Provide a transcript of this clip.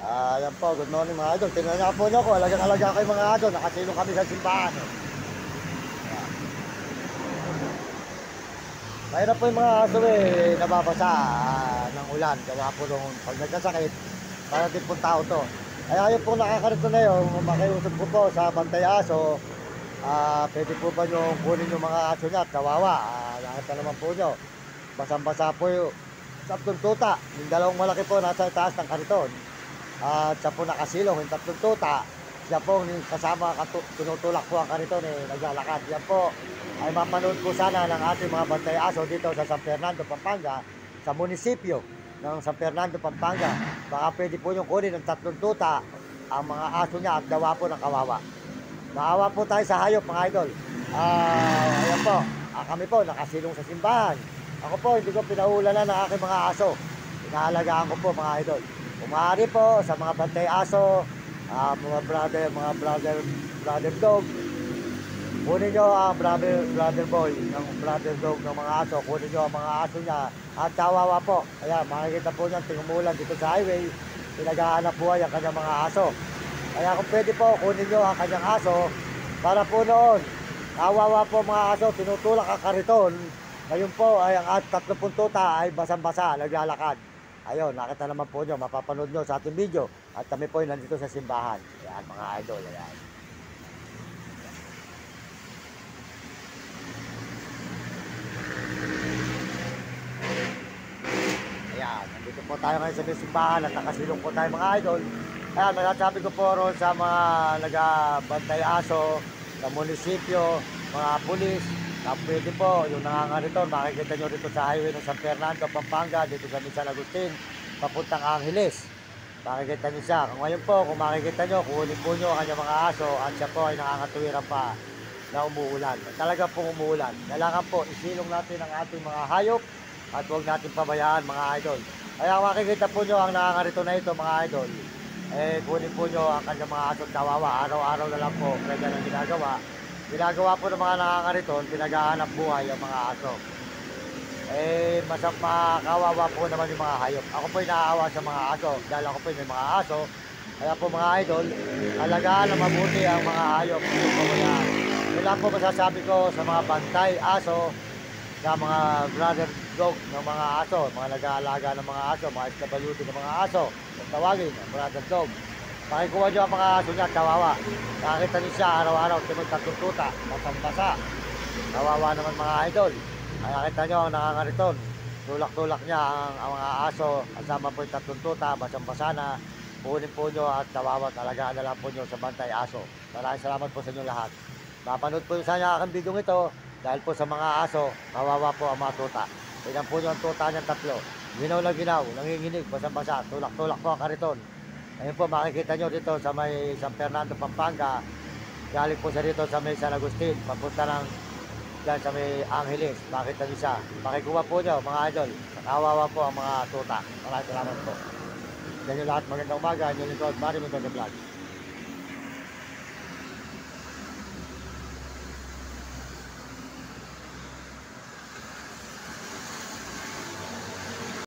Yan po, good morning mga idol. Tingnan niyo po niyo ko, alagang-alaga kayo mga idol. Nakasilong kami sa simbahan. Mahirap po yung mga aso nababasa ng ulan. Gawa po nung pag nagkasakit, para din po tao to. Kaya yun po nakakarito na yun, makiusap ko po sa bantay aso. Pwede po ba nyo kunin yung mga aso niya at kawawa? Nakita naman po nyo. Basang-basa po yung sa tuntuta. Yung dalawang malaki po nasa taas ng kariton. At siya po nakasilong, yung tatlong tuta. Siya po kasama, tinutulak po ang kariton naglalakad. Yan po ay mapanood po sana ng ating mga bantay aso dito sa San Fernando, Pampanga, sa munisipyo ng San Fernando, Pampanga. Baka pwede po yung kunin ng tatlong tuta ang mga aso niya at gawa po ng kawawa. Maawa po tayo sa hayop mga idol. Ayan po, kami po nakasilong sa simbahan. Ako po hindi ko pinahulanan ng aking mga aso. Inaalagaan ko po mga idol. Umari po sa mga bantay aso, mga brother dog. Kunin nyo ang brother boy, ng brother dog ng mga aso. Kunin nyo ang mga aso niya at kawawa po. Kaya makikita po niyan tingumulan dito sa highway. Pinag-aanap buhay ang kanyang mga aso. Kaya kung pwede po, kunin nyo ang kanyang aso para po noon. Kawawa po mga aso, tinutulak ang kariton. Ngayon po ay ang 30 tuta ay basang-basa, naglalakad. Ayun, nakita naman po nyo, mapapanood nyo sa ating video. At kami po ay nandito sa simbahan. Ayan mga idol, ayan. Ayan, nandito po tayo ngayon sa simbahan at nakasilong po tayo mga idol. Ayan, nagsasabi ko po ron sa mga nagabantay aso, sa munisipyo, mga pulis, na pwede po, yung nangangarito, makikita nyo rito sa highway ng San Fernando, Pampanga, dito sa San Agustin, papuntang Angeles. Makikita nyo siya. Ngayon po, kung makikita nyo, kunin po nyo ang kanyang mga aso at siya po ay nakakatuwiran pa na umuulan. Talaga pong umuulan. Kailangan po, isilong natin ang ating mga hayop at huwag natin pabayaan mga idol. Kaya makikita po nyo ang nangangarito na ito mga idol. Kunin po nyo ang kanyang mga aso at kawawa. Araw-araw na lang po, kaya ganang ginagawa. Ginagawa po ng mga nangangariton, pinag-aanap buhay ang mga aso. Kawawa po naman yung mga hayop. Ako po naaawa sa mga aso dahil ako po may mga aso. Kaya po mga idol, alagaan na mabuti ang mga hayop. Yun lang po masasabi ko sa mga bantay aso, sa mga brother dog ng mga aso, mga nag-aalaga ng mga aso, mga SWD ng mga aso, kung tawagin, brother dog. Pakikuha nyo ang mga aso niya, kawawa. Nakakita niyo siya araw-araw, tatlong tuta, basang-basa. Kawawa naman mga idol. Ay nakita nyo ang nakangariton. Tulak-tulak niya ang mga aso, kasama po yung tatlong tuta, basang-basa na. Punin po nyo at kawawa, talagaan na lang po nyo sa bantay aso. Maraming salamat po sa inyo lahat. Mapanood po sa inyo aking video ito dahil po sa mga aso, kawawa po ang mga tuta. Tignan po nyo ang tuta niyang tatlo. Ginaw na ginaw, nanginginig, basang-basa, tulak-tulak po ang kariton. Ayun po, makikita nyo dito sa may San Fernando, Pampanga. Galing po siya dito sa may San Agustin. Papunta ng dyan sa may Angeles. Makita nyo siya. Pakikuha po nyo, mga idol. Kawawa po ang mga tuta. Maraming salamat po. Yan yung lahat. Magandang umaga. Yan yung lingkod. Maraming Vlog.